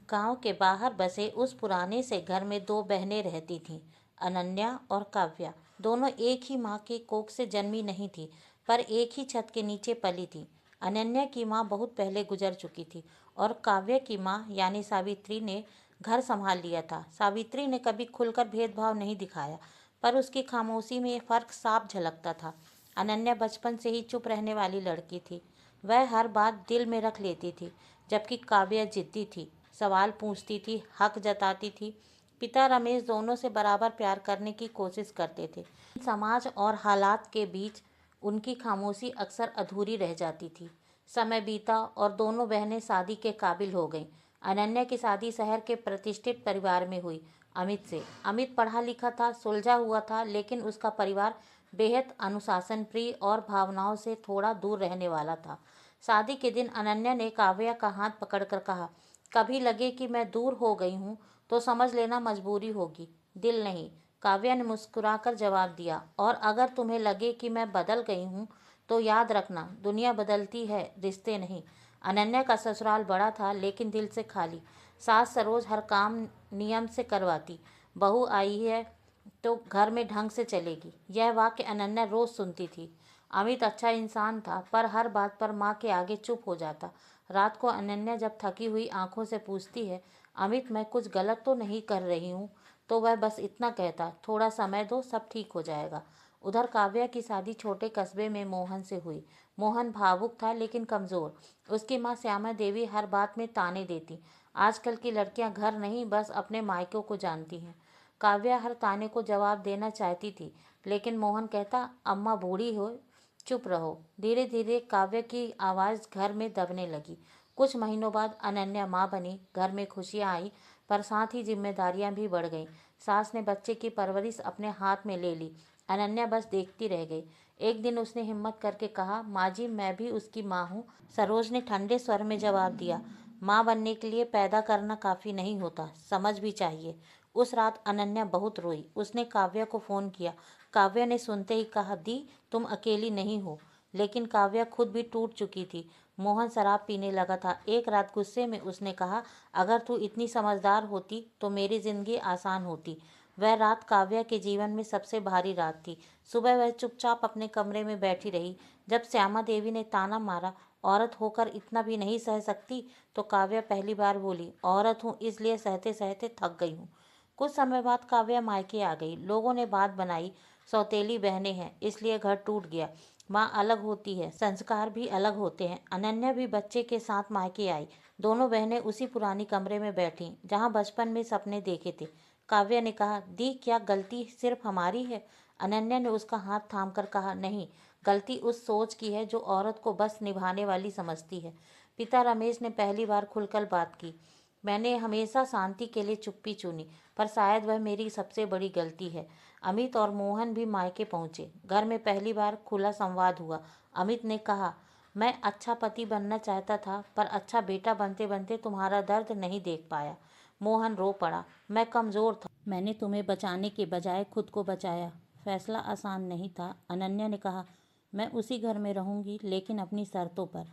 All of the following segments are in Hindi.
गांव के बाहर बसे उस पुराने से घर में दो बहनें रहती थीं, अनन्या और काव्या। दोनों एक ही माँ के कोख से जन्मी नहीं थी, पर एक ही छत के नीचे पली थी। अनन्या की माँ बहुत पहले गुजर चुकी थी और काव्या की माँ यानी सावित्री ने घर संभाल लिया था। सावित्री ने कभी खुलकर भेदभाव नहीं दिखाया, पर उसकी खामोशी में फर्क साफ झलकता था। अनन्या बचपन से ही चुप रहने वाली लड़की थी। वह हर बात दिल में रख लेती थी, जबकि काव्या जिद्दी थी, सवाल पूछती थी, हक जताती थी। पिता रमेश दोनों से बराबर प्यार करने की कोशिश करते थे। समाज और हालात के बीच उनकी खामोशी अक्सर अधूरी रह जाती थी। समय बीता और दोनों बहनें शादी के काबिल हो गईं। अनन्या की शादी शहर के प्रतिष्ठित परिवार में हुई, अमित से। अमित पढ़ा लिखा था, सुलझा हुआ था, लेकिन उसका परिवार बेहद अनुशासन प्रिय और भावनाओं से थोड़ा दूर रहने वाला था। शादी के दिन अनन्या ने काव्या का हाथ पकड़कर कहा, कभी लगे कि मैं दूर हो गई हूँ तो समझ लेना मजबूरी होगी, दिल नहीं। काव्या ने मुस्कुराकर जवाब दिया, और अगर तुम्हें लगे कि मैं बदल गई हूँ तो याद रखना, दुनिया बदलती है, रिश्ते नहीं। अनन्या का ससुराल बड़ा था, लेकिन दिल से खाली। सास सरोज हर काम नियम से करवाती, बहू आई है तो घर में ढंग से चलेगी, यह वाक्य अनन्या रोज सुनती थी। अमित अच्छा इंसान था, पर हर बात पर माँ के आगे चुप हो जाता। रात को अनन्या जब थकी हुई आंखों से पूछती है, अमित मैं कुछ गलत तो नहीं कर रही हूँ, तो वह बस इतना कहता, थोड़ा समय दो, सब ठीक हो जाएगा। उधर काव्या की शादी छोटे कस्बे में मोहन से हुई। मोहन भावुक था लेकिन कमज़ोर। उसकी माँ श्यामा देवी हर बात में ताने देती। आजकल की लड़कियां घर नहीं, बस अपने मायकों को जानती हैं। काव्या हर ताने को जवाब देना चाहती थी, लेकिन मोहन कहता, अम्मा बूढ़ी हो, चुप रहो। धीरे धीरे काव्य की आवाज़ घर में दबने लगी। कुछ महीनों बाद अनन्या माँ बनी। घर में खुशियाँ आई, पर साथ ही जिम्मेदारियाँ भी बढ़ गईं। सास ने बच्चे की परवरिश अपने हाथ में ले ली। अनन्या बस देखती रह गई। एक दिन उसने हिम्मत करके कहा, माँ जी मैं भी उसकी माँ हूँ। सरोज ने ठंडे स्वर में जवाब दिया, माँ बनने के लिए पैदा करना काफ़ी नहीं होता, समझ भी चाहिए। उस रात अनन्या बहुत रोई। उसने काव्या को फ़ोन किया। काव्या ने सुनते ही कहा, दी तुम अकेली नहीं हो। लेकिन काव्या खुद भी टूट चुकी थी। मोहन शराब पीने लगा था। एक रात गुस्से में उसने कहा, अगर तू इतनी समझदार होती तो मेरी ज़िंदगी आसान होती। वह रात काव्या के जीवन में सबसे भारी रात थी। सुबह वह चुपचाप अपने कमरे में बैठी रही। जब श्यामा देवी ने ताना मारा, औरत होकर इतना भी नहीं सह सकती, तो काव्या पहली बार बोली, औरत हूँ इसलिए सहते सहते थक गई हूँ। कुछ समय बाद काव्या मायके आ गई। लोगों ने बात बनाई, सौतेली बहनें हैं इसलिए घर टूट गया। माँ अलग होती है, संस्कार भी अलग होते हैं। अनन्या भी बच्चे के साथ मायके आई। दोनों बहनें उसी पुरानी कमरे में बैठीं जहाँ बचपन में सपने देखे थे। काव्या ने कहा, दी क्या गलती सिर्फ हमारी है? अनन्या ने उसका हाथ थामकर कहा, नहीं, गलती उस सोच की है जो औरत को बस निभाने वाली समझती है। पिता रमेश ने पहली बार खुलकर बात की। मैंने हमेशा शांति के लिए चुप्पी चुनी, पर शायद वह मेरी सबसे बड़ी गलती है। अमित और मोहन भी मायके पहुंचे। घर में पहली बार खुला संवाद हुआ। अमित ने कहा, मैं अच्छा पति बनना चाहता था, पर अच्छा बेटा बनते बनते तुम्हारा दर्द नहीं देख पाया। मोहन रो पड़ा, मैं कमज़ोर था, मैंने तुम्हें बचाने के बजाय खुद को बचाया। फैसला आसान नहीं था। अनन्या ने कहा, मैं उसी घर में रहूंगी, लेकिन अपनी शर्तों पर।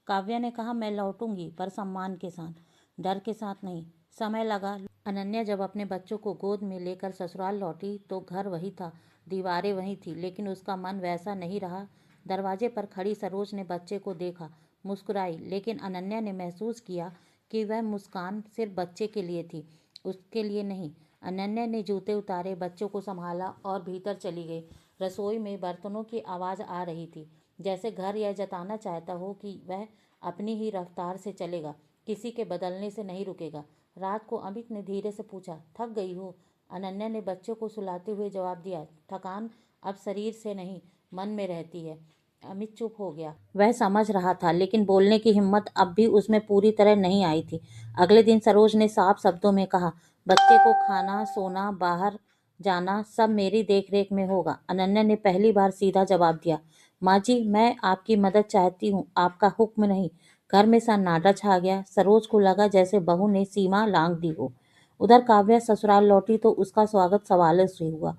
काव्या ने कहा, मैं लौटूंगी, पर सम्मान के साथ, डर के साथ नहीं। समय लगा। अनन्या जब अपने बच्चों को गोद में लेकर ससुराल लौटी तो घर वही था, दीवारें वही थी, लेकिन उसका मन वैसा नहीं रहा। दरवाजे पर खड़ी सरोज ने बच्चे को देखा, मुस्कुराई, लेकिन अनन्या ने महसूस किया कि वह मुस्कान सिर्फ बच्चे के लिए थी, उसके लिए नहीं। अनन्या ने जूते उतारे, बच्चों को संभाला और भीतर चली गई। रसोई में बर्तनों की आवाज़ आ रही थी, जैसे घर यह जताना चाहता हो कि वह अपनी ही रफ्तार से चलेगा, किसी के बदलने से नहीं रुकेगा। रात को अमित ने धीरे से पूछा, थक गई हो? अनन्या ने बच्चों को सुलाते हुए जवाब दिया, थकान अब शरीर से नहीं, मन में रहती है। अमित चुप हो गया। वह समझ रहा था, लेकिन बोलने की हिम्मत अब भी उसमें पूरी तरह नहीं आई थी। अगले दिन सरोज ने साफ शब्दों में कहा, बच्चे को खाना, सोना, बाहर जाना सब मेरी देखरेख में होगा। अनन्या ने पहली बार सीधा जवाब दिया, माँ जी मैं आपकी मदद चाहती हूँ, आपका हुक्म नहीं। घर में सन्नाटा छा गया। सरोज को लगा जैसे बहू ने सीमा लांघ दी हो। उधर काव्या ससुराल लौटी तो उसका स्वागत सवालों से हुआ,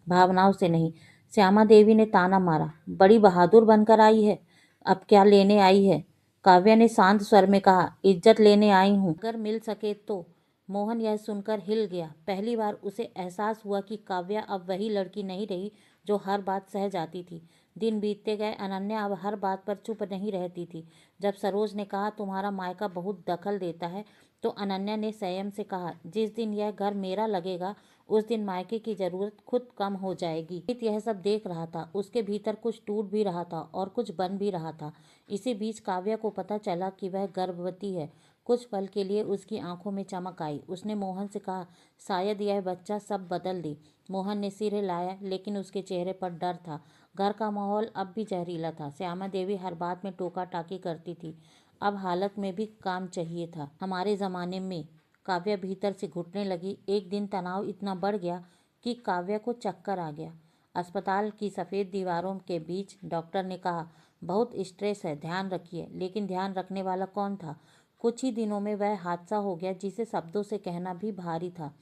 भावनाओं से नहीं। श्यामा देवी ने ताना मारा, बड़ी बहादुर बनकर आई है, अब क्या लेने आई है? काव्या ने शांत स्वर में कहा, इज्जत लेने आई हूँ, अगर मिल सके तो। मोहन यह सुनकर हिल गया। पहली बार उसे एहसास हुआ कि काव्या अब वही लड़की नहीं रही जो हर बात सह जाती थी। दिन बीतते गए। अनन्या अब हर बात पर चुप नहीं रहती थी। जब सरोज ने कहा, तुम्हारा मायका बहुत दखल देता है, तो अनन्या ने संयम से कहा, जिस दिन यह घर मेरा लगेगा उस दिन मायके की जरूरत खुद कम हो जाएगी। अमित यह सब देख रहा था। उसके भीतर कुछ टूट भी रहा था और कुछ बन भी रहा था। इसी बीच काव्या को पता चला कि वह गर्भवती है। कुछ पल के लिए उसकी आंखों में चमक आई। उसने मोहन से कहा, शायद यह बच्चा सब बदल दे। मोहन ने सिर हिलाया, लेकिन उसके चेहरे पर डर था। घर का माहौल अब भी जहरीला था। श्यामा देवी हर बात में टोका टाकी करती थी। अब हालत में भी काम चाहिए था। हमारे ज़माने में, काव्या भीतर से घुटने लगी। एक दिन तनाव इतना बढ़ गया कि काव्या को चक्कर आ गया। अस्पताल की सफ़ेद दीवारों के बीच डॉक्टर ने कहा, बहुत स्ट्रेस है, ध्यान रखिए। लेकिन ध्यान रखने वाला कौन था? कुछ ही दिनों में वह हादसा हो गया जिसे शब्दों से कहना भी भारी था।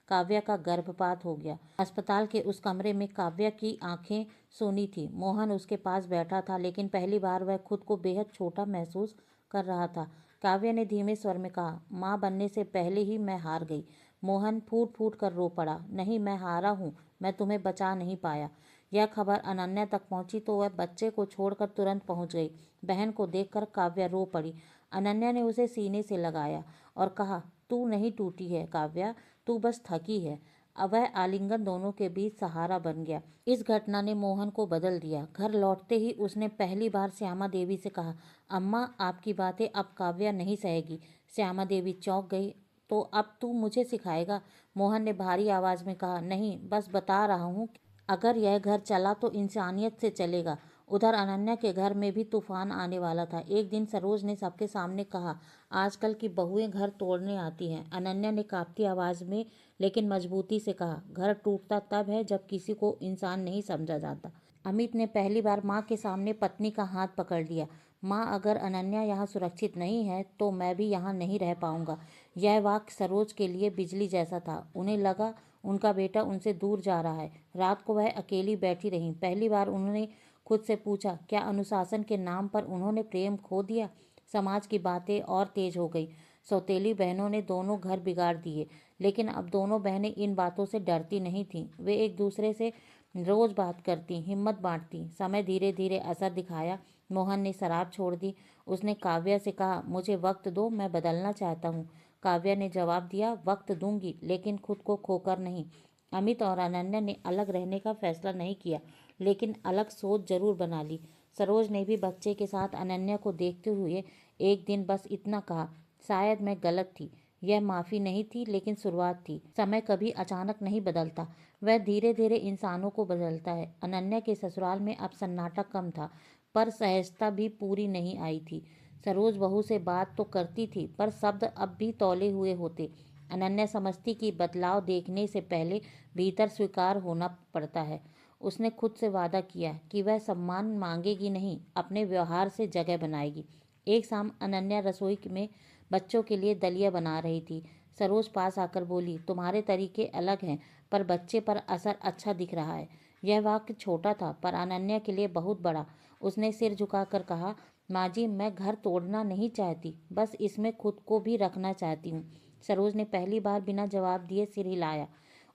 काव्या का गर्भपात हो गया। अस्पताल के उस कमरे में काव्या की आंखें सूनी थी। मोहन उसके पास बैठा था, लेकिन पहली बार वह खुद को बेहद छोटा महसूस कर रहा था। काव्या ने धीमे स्वर में कहा, माँ बनने से पहले ही मैं हार गई। मोहन फूट फूट कर रो पड़ा। नहीं, मैं हारा हूँ, मैं तुम्हें बचा नहीं पाया। यह खबर अनन्या तक पहुंची तो वह बच्चे को छोड़कर तुरंत पहुंच गई। बहन को देखकर काव्या रो पड़ी। अनन्या ने उसे सीने से लगाया और कहा, तू नहीं टूटी है काव्या, तू बस थकी है। अब वह आलिंगन दोनों के बीच सहारा बन गया। इस घटना ने मोहन को बदल दिया। घर लौटते ही उसने पहली बार श्यामा देवी से कहा, अम्मा, आपकी बातें अब काव्या नहीं सहेगी। श्यामा देवी चौंक गई। तो अब तू मुझे सिखाएगा? मोहन ने भारी आवाज में कहा, नहीं, बस बता रहा हूँ, अगर यह घर चला तो इंसानियत से चलेगा। उधर अनन्या के घर में भी तूफान आने वाला था। एक दिन सरोज ने सबके सामने कहा, आजकल की बहुएं घर तोड़ने आती हैं। अनन्या ने कांपती आवाज में लेकिन मजबूती से कहा, घर टूटता तब है जब किसी को इंसान नहीं समझा जाता। अमित ने पहली बार माँ के सामने पत्नी का हाथ पकड़ लिया। माँ, अगर अनन्या यहाँ सुरक्षित नहीं है तो मैं भी यहाँ नहीं रह पाऊंगा। यह वाक्य सरोज के लिए बिजली जैसा था। उन्हें लगा उनका बेटा उनसे दूर जा रहा है। रात को वह अकेली बैठी रहीं। पहली बार उन्होंने खुद से पूछा, क्या अनुशासन के नाम पर उन्होंने प्रेम खो दिया? समाज की बातें और तेज हो गई। सौतेली बहनों ने दोनों घर बिगाड़ दिए, लेकिन अब दोनों बहनें इन बातों से डरती नहीं थीं। वे एक दूसरे से रोज बात करती, हिम्मत बांटती। समय धीरे धीरे असर दिखाया। मोहन ने शराब छोड़ दी। उसने काव्या से कहा, मुझे वक्त दो, मैं बदलना चाहता हूँ। काव्या ने जवाब दिया, वक्त दूंगी, लेकिन खुद को खोकर नहीं। अमित और अनन्या ने अलग रहने का फैसला नहीं किया, लेकिन अलग सोच जरूर बना ली। सरोज ने भी बच्चे के साथ अनन्या को देखते हुए एक दिन बस इतना कहा, शायद मैं गलत थी। यह माफ़ी नहीं थी, लेकिन शुरुआत थी। समय कभी अचानक नहीं बदलता, वह धीरे धीरे इंसानों को बदलता है। अनन्या के ससुराल में अब सन्नाटा कम था, पर सहजता भी पूरी नहीं आई थी। सरोज बहू से बात तो करती थी, पर शब्द अब भी तौले हुए होते। अनन्या समझती कि बदलाव देखने से पहले भीतर स्वीकार होना पड़ता है। उसने खुद से वादा किया कि वह सम्मान मांगेगी नहीं, अपने व्यवहार से जगह बनाएगी। एक शाम अनन्या रसोई में बच्चों के लिए दलिया बना रही थी। सरोज पास आकर बोली, तुम्हारे तरीके अलग हैं, पर बच्चे पर असर अच्छा दिख रहा है। यह वाक्य छोटा था, पर अनन्या के लिए बहुत बड़ा। उसने सिर झुकाकर कहा, माँ जी, मैं घर तोड़ना नहीं चाहती, बस इसमें खुद को भी रखना चाहती हूँ। सरोज ने पहली बार बिना जवाब दिए सिर हिलाया।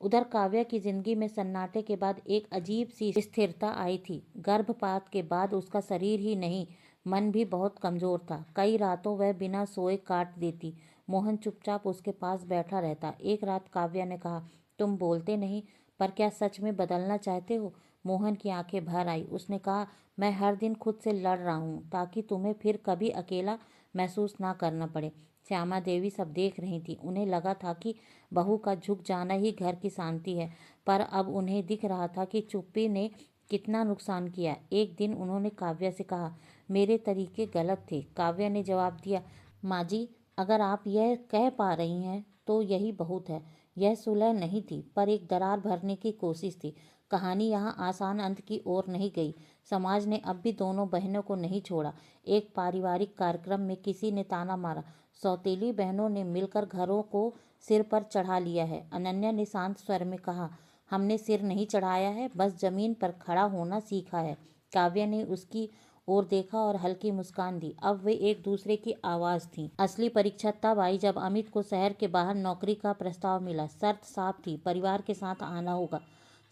उधर काव्या की जिंदगी में सन्नाटे के बाद एक अजीब सी स्थिरता आई थी। गर्भपात के बाद उसका शरीर ही नहीं, मन भी बहुत कमजोर था। कई रातों वह बिना सोए काट देती। मोहन चुपचाप उसके पास बैठा रहता। एक रात काव्या ने कहा, तुम बोलते नहीं, पर क्या सच में बदलना चाहते हो? मोहन की आंखें भर आई। उसने कहा, मैं हर दिन खुद से लड़ रहा हूँ ताकि तुम्हें फिर कभी अकेला महसूस ना करना पड़े। श्यामा देवी सब देख रही थी। उन्हें लगा था कि बहू का झुक जाना ही घर की शांति है, पर अब उन्हें दिख रहा था कि चुप्पी ने कितना नुकसान किया। एक दिन उन्होंने काव्या से कहा, मेरे तरीके गलत थे। काव्या ने जवाब दिया, माँ जी, अगर आप यह कह पा रही हैं तो यही बहुत है। यह सुलह नहीं थी, पर एक दरार भरने की कोशिश थी। कहानी यहाँ आसान अंत की ओर नहीं गई। समाज ने अब भी दोनों बहनों को नहीं छोड़ा। एक पारिवारिक कार्यक्रम में किसी ने ताना मारा, सौतेली बहनों ने मिलकर घरों को सिर पर चढ़ा लिया है। अनन्या ने शांत स्वर में कहा, हमने सिर नहीं चढ़ाया है, बस जमीन पर खड़ा होना सीखा है। काव्या ने उसकी और देखा और हल्की मुस्कान दी। अब वे एक दूसरे की आवाज़ थी। असली परीक्षा तब आई जब अमित को शहर के बाहर नौकरी का प्रस्ताव मिला। शर्त साफ थी, परिवार के साथ आना होगा।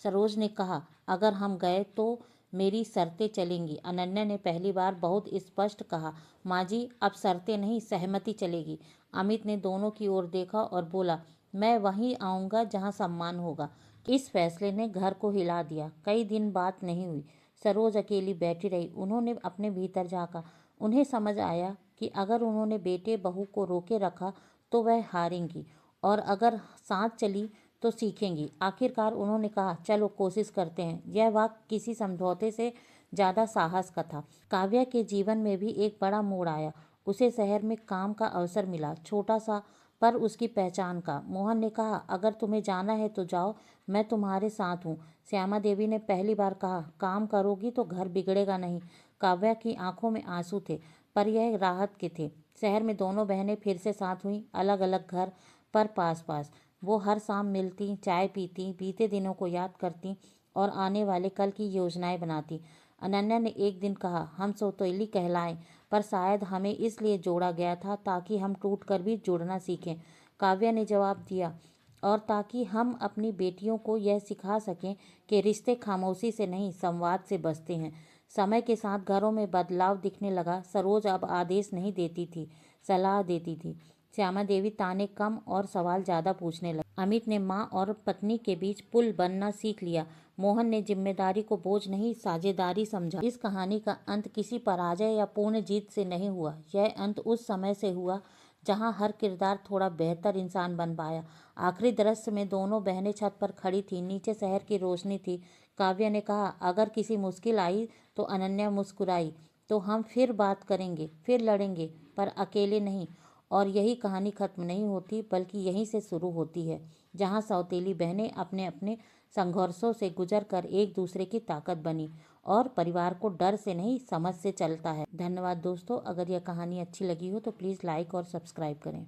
सरोज ने कहा, अगर हम गए तो मेरी शर्तें चलेंगी। अनन्या ने पहली बार बहुत स्पष्ट कहा, माँ जी अब शर्तें नहीं, सहमति चलेगी। अमित ने दोनों की ओर देखा और बोला, मैं वहीं आऊँगा जहाँ सम्मान होगा। इस फैसले ने घर को हिला दिया। कई दिन बात नहीं हुई। सरोज अकेली बैठी रही। उन्होंने अपने भीतर झाँका। उन्हें समझ आया कि अगर उन्होंने बेटे बहू को रोके रखा तो वह हारेंगी, और अगर साथ चली तो सीखेंगी। आखिरकार उन्होंने कहा, चलो कोशिश करते हैं। यह वाक्य किसी समझौते से ज़्यादा साहस का था। काव्या के जीवन में भी एक बड़ा मोड़ आया। उसे शहर में काम का अवसर मिला, छोटा सा पर उसकी पहचान का। मोहन ने कहा, अगर तुम्हें जाना है तो जाओ, मैं तुम्हारे साथ हूँ। श्यामा देवी ने पहली बार कहा, काम करोगी तो घर बिगड़ेगा नहीं। काव्या की आंखों में आंसू थे, पर यह राहत के थे। शहर में दोनों बहनें फिर से साथ हुईं, अलग अलग घर पर पास पास। वो हर शाम मिलती, चाय पीती, बीते दिनों को याद करती और आने वाले कल की योजनाएं बनाती। अनन्या ने एक दिन कहा, हम सौतेली कहलाएं, पर शायद हमें इसलिए जोड़ा गया था ताकि हम टूटकर भी जुड़ना सीखें। काव्या ने जवाब दिया, और ताकि हम अपनी बेटियों को यह सिखा सकें कि रिश्ते खामोशी से नहीं, संवाद से बसते हैं। समय के साथ घरों में बदलाव दिखने लगा। सरोज अब आदेश नहीं देती थी, सलाह देती थी। श्यामा देवी ताने कम और सवाल ज़्यादा पूछने लगी। अमित ने माँ और पत्नी के बीच पुल बनना सीख लिया। मोहन ने जिम्मेदारी को बोझ नहीं, साझेदारी समझा। इस कहानी का अंत किसी पराजय या पूर्ण जीत से नहीं हुआ। यह अंत उस समय से हुआ जहां हर किरदार थोड़ा बेहतर इंसान बन पाया। आखिरी दृश्य में दोनों बहनें छत पर खड़ी थीं, नीचे शहर की रोशनी थी। काव्या ने कहा, अगर किसी मुश्किल आई तो अनन्या मुस्कुराई, तो हम फिर बात करेंगे, फिर लड़ेंगे, पर अकेले नहीं। और यही कहानी खत्म नहीं होती, बल्कि यहीं से शुरू होती है, जहाँ सौतेली बहनें अपने अपने संघर्षों से गुजर कर एक दूसरे की ताकत बनी, और परिवार को डर से नहीं, समझ से चलता है। धन्यवाद दोस्तों। अगर यह कहानी अच्छी लगी हो तो प्लीज़ लाइक और सब्सक्राइब करें।